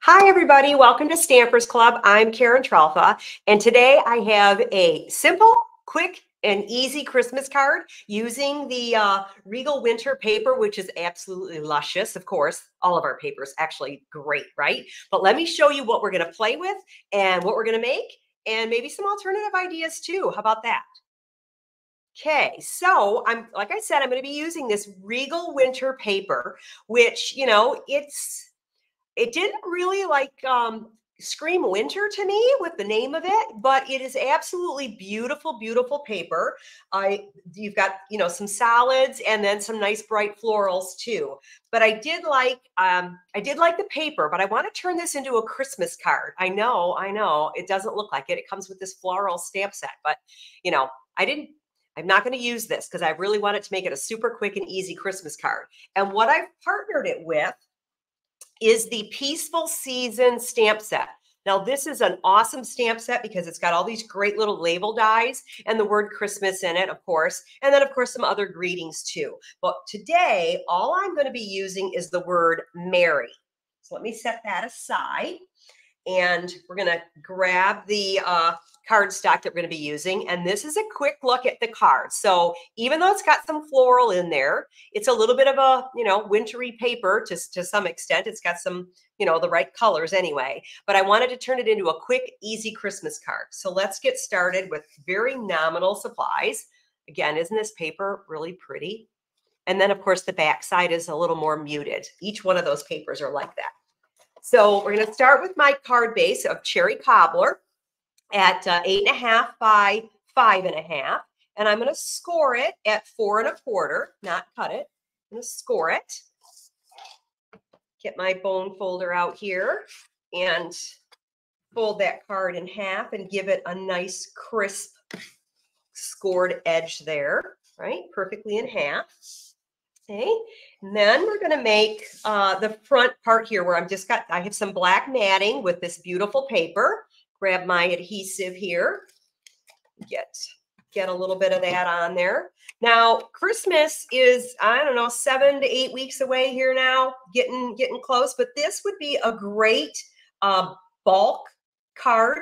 Hi, everybody. Welcome to Stampers Club. I'm Karen Tralfa, and today I have a simple, quick, and easy Christmas card using the Regal Winter paper, which is absolutely luscious. Of course, all of our papers actually great, right? But let me show you what we're going to play with and what we're going to make, and maybe some alternative ideas too. How about that? Okay, so like I said, I'm going to be using this Regal Winter paper, which, it didn't really scream winter to me with the name of it, but it is absolutely beautiful, beautiful paper. You've got, some solids and then some nice bright florals too. But I did like the paper, but I want to turn this into a Christmas card. I know, it doesn't look like it. It comes with this floral stamp set, but I'm not going to use this because I really wanted to make it a super quick and easy Christmas card. And what I've partnered it with is the Peaceful Season stamp set. Now, this is an awesome stamp set because it's got all these great little label dies and the word Christmas in it, of course, and then, of course, some other greetings too. But today, all I'm going to be using is the word Merry. So let me set that aside. And we're going to grab the cardstock that we're going to be using. And this is a quick look at the card. So even though it's got some floral in there, it's a little bit of a, wintry paper to some extent. It's got some, the right colors anyway. But I wanted to turn it into a quick, easy Christmas card. So let's get started with very nominal supplies. Again, isn't this paper really pretty? And then, of course, the back side is a little more muted. Each one of those papers are like that. So we're going to start with my card base of Cherry Cobbler at 8.5 by 5.5. And I'm going to score it at 4 1/4, not cut it. I'm going to score it. Get my bone folder out here and fold that card in half and give it a nice crisp scored edge there, right? Perfectly in half. Okay, and then we're going to make the front part here where I have some black matting with this beautiful paper. Grab my adhesive here, get a little bit of that on there. Now, Christmas is, I don't know, 7 to 8 weeks away here now, getting close, but this would be a great bulk card,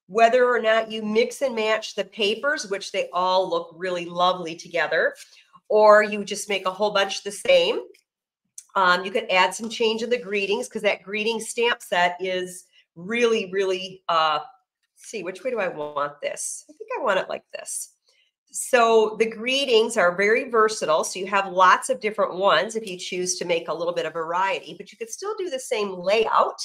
whether or not you mix and match the papers, which they all look really lovely together, or you just make a whole bunch the same. You could add some change in the greetings because that greeting stamp set is really, really, see, which way do I want this? I think I want it like this. So the greetings are very versatile. So you have lots of different ones if you choose to make a little bit of variety, but you could still do the same layout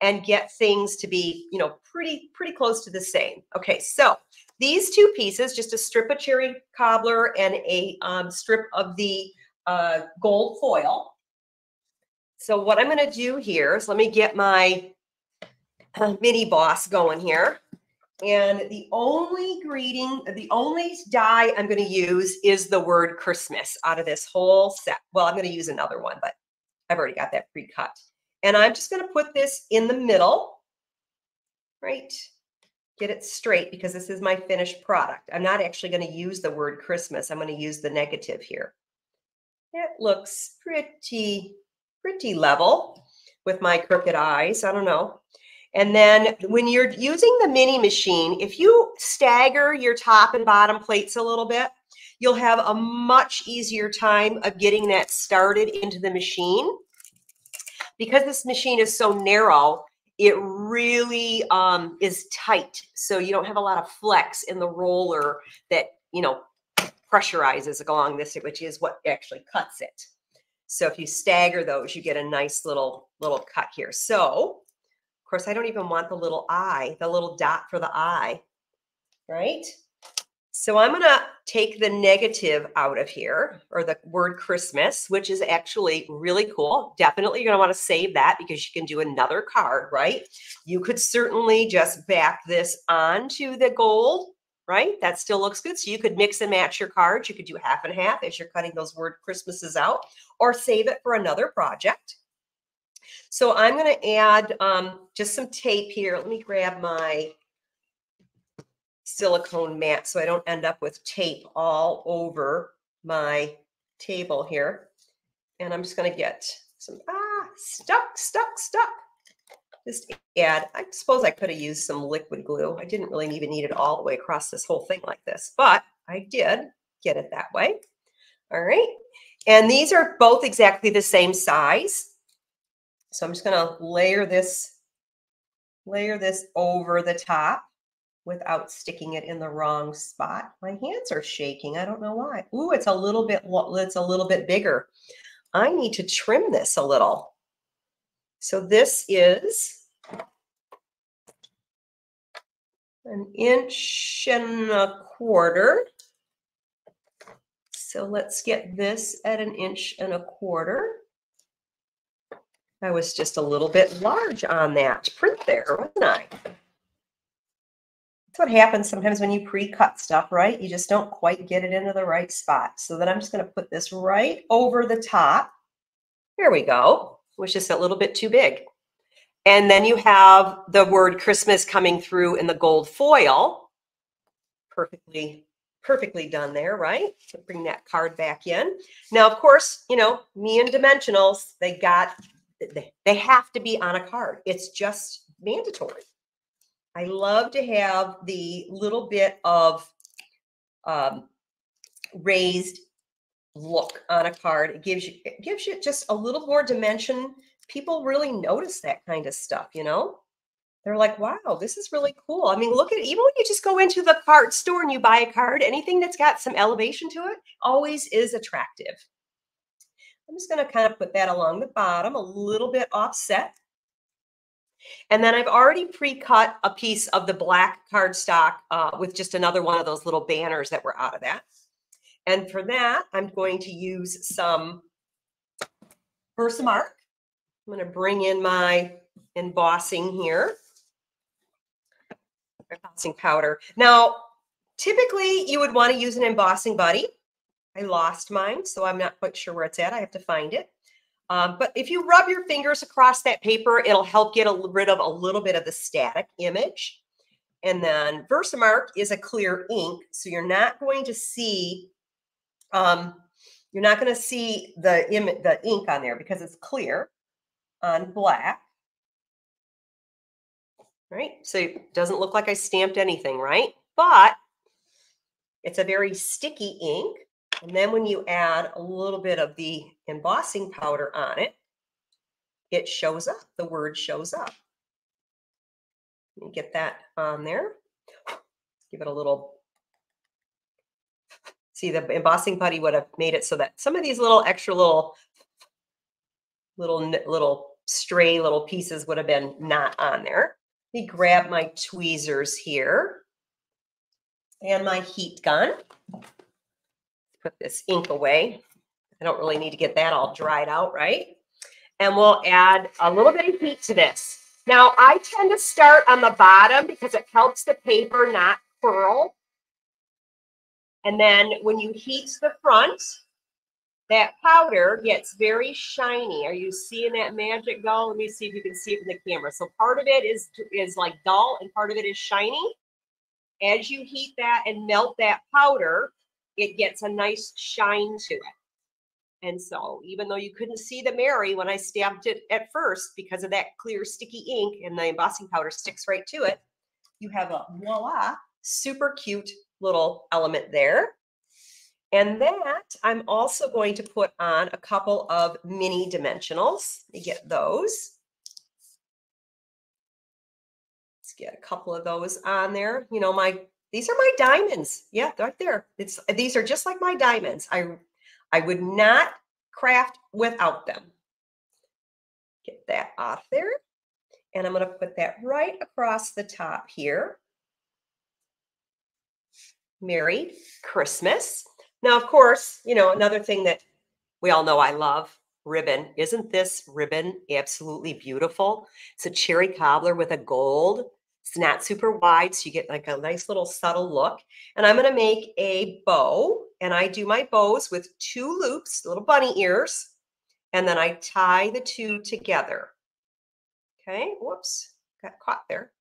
and get things to be, pretty close to the same. Okay, so these two pieces, just a strip of Cherry Cobbler and a strip of the gold foil. So what I'm going to do here is let me get my mini boss going here. And the only die I'm going to use is the word Christmas out of this whole set. Well, I'm going to use another one, but I've already got that pre-cut. And I'm just going to put this in the middle, right? Get it straight because this is my finished product. I'm not actually going to use the word Christmas. I'm going to use the negative here. It looks pretty level with my crooked eyes. I don't know. And then when you're using the mini machine, if you stagger your top and bottom plates a little bit, you'll have a much easier time of getting that started into the machine. Because this machine is so narrow, it really is tight. So you don't have a lot of flex in the roller that, pressurizes along this, which is what actually cuts it. So if you stagger those, you get a nice little cut here. So, of course, I don't even want the little eye, the little dot for the eye, right? So I'm going to take the negative out of here, or the word Christmas, which is actually really cool. Definitely you're going to want to save that because you can do another card, right? You could certainly just back this onto the gold, right? That still looks good. So you could mix and match your cards. You could do half and half as you're cutting those word Christmases out, or save it for another project. So I'm going to add just some tape here. Let me grab my silicone mat so I don't end up with tape all over my table here. And I'm just going to get some, stuck. Just add, I suppose I could have used some liquid glue. I didn't really even need it all the way across this whole thing like this, but I did get it that way. All right. And these are both exactly the same size. So I'm just going to layer this over the top without sticking it in the wrong spot. My hands are shaking. I don't know why. Ooh, it's a little bit bigger. I need to trim this a little. So this is 1.25 inches. So let's get this at 1.25 inches. I was just a little bit large on that print there, wasn't I? That's what happens sometimes when you pre-cut stuff, right? You just don't quite get it into the right spot. So then I'm just going to put this right over the top. There we go. It was just a little bit too big. And then you have the word Christmas coming through in the gold foil. Perfectly done there, right? So bring that card back in. Now, of course, you know, me and dimensionals, they have to be on a card. It's just mandatory. I love to have the little bit of raised look on a card. It gives you just a little more dimension. People really notice that kind of stuff, you know? They're like, wow, this is really cool. I mean, look at it. Even when you just go into the card store and you buy a card, anything that's got some elevation to it always is attractive. I'm just going to kind of put that along the bottom, a little bit offset. And then I've already pre-cut a piece of the black cardstock with just another one of those little banners that were out of that. And for that, I'm going to use some Versamark. I'm going to bring in my embossing here. Embossing powder. Now, typically you would want to use an embossing buddy. I lost mine, so I'm not quite sure where it's at. I have to find it. But if you rub your fingers across that paper, it'll help get rid of a little bit of the static image. And then Versamark is a clear ink, so you're not going to see the ink on there because it's clear on black. Right? So it doesn't look like I stamped anything, right? But it's a very sticky ink. And then when you add a little bit of the embossing powder on it, it shows up. The word shows up. Let me get that on there. Give it a little. See, the embossing putty would have made it so that some of these little extra little stray little pieces would have been not on there. Let me grab my tweezers here and my heat gun. Put this ink away. I don't really need to get that all dried out, right? And we'll add a little bit of heat to this. Now, I tend to start on the bottom because it helps the paper not curl. And then when you heat the front, that powder gets very shiny. Are you seeing that magic doll? Let me see if you can see it in the camera. So part of it is like dull and part of it is shiny. As you heat that and melt that powder, it gets a nice shine to it. And so even though you couldn't see the Mary when I stamped it at first because of that clear sticky ink and the embossing powder sticks right to it, you have a voila, super cute little element there. And that I'm also going to put on a couple of mini dimensionals. Let me get those. Let's get a couple of those on there. You know, these are my diamonds. Yeah, right there. These are just like my diamonds. I would not craft without them. Get that off there. And I'm going to put that right across the top here. Merry Christmas. Now, of course, you know, another thing that we all know I love, ribbon. Isn't this ribbon absolutely beautiful? It's a cherry cobbler with a gold. It's not super wide, so you get like a nice little subtle look. And I'm going to make a bow, and I do my bows with 2 loops, little bunny ears, and then I tie the 2 together. Okay, whoops, got caught there.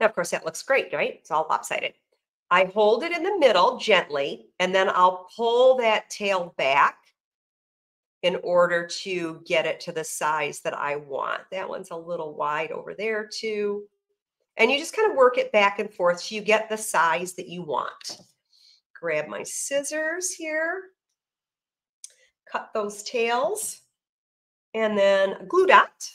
Now, of course, that looks great, right? It's all lopsided. I hold it in the middle gently, and then I'll pull that tail back in order to get it to the size that I want. That one's a little wide over there too. And you just kind of work it back and forth so you get the size that you want. Grab my scissors here, cut those tails, and then a glue dot.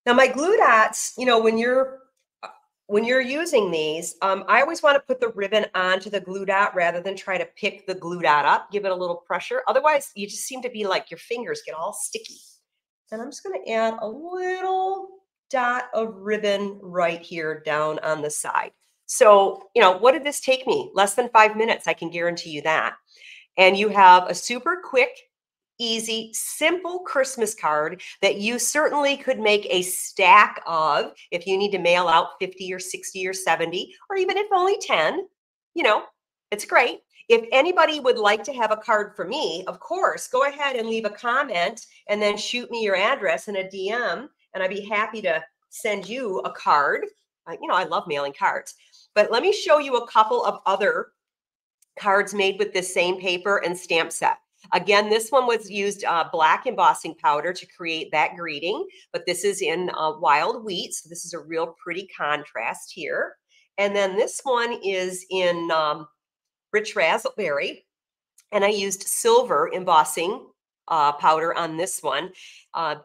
Now my glue dots, you know, when you're using these, I always want to put the ribbon onto the glue dot rather than try to pick the glue dot up, give it a little pressure. Otherwise, you just seem to be like your fingers get all sticky. And I'm just going to add a little dot of ribbon right here down on the side. So, you know, what did this take me? Less than 5 minutes, I can guarantee you that. And you have a super quick, easy, simple Christmas card that you certainly could make a stack of if you need to mail out 50 or 60 or 70, or even if only 10, you know, it's great. If anybody would like to have a card for me, of course, go ahead and leave a comment and then shoot me your address in a DM, and I'd be happy to send you a card. You know, I love mailing cards. But let me show you a couple of other cards made with this same paper and stamp set. Again, this one was used black embossing powder to create that greeting, but this is in wild wheat. So this is a real pretty contrast here. And then this one is in rich raspberry, and I used silver embossing powder on this one.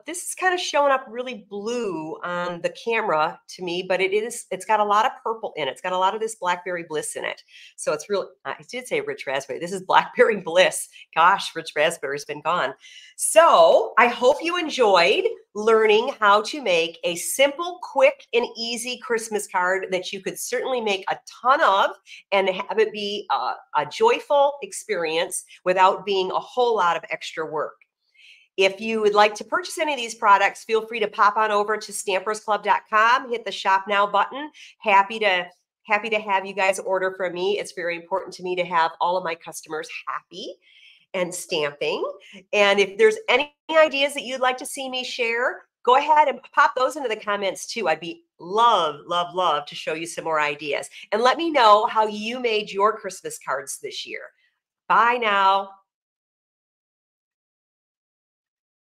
This is kind of showing up really blue on the camera to me, but it's got a lot of purple in it. It's got a lot of this blackberry bliss in it. So it's real, I did say rich raspberry. This is blackberry bliss. Gosh, rich raspberry's been gone. So I hope you enjoyed learning how to make a simple, quick, and easy Christmas card that you could certainly make a ton of and have it be a joyful experience without being a whole lot of extra work. If you would like to purchase any of these products, feel free to pop on over to stampersclub.com, hit the shop now button. Happy to have you guys order from me. It's very important to me to have all of my customers happy and stamping. And if there's any ideas that you'd like to see me share, go ahead and pop those into the comments too. I'd be love to show you some more ideas. And let me know how you made your Christmas cards this year. Bye now.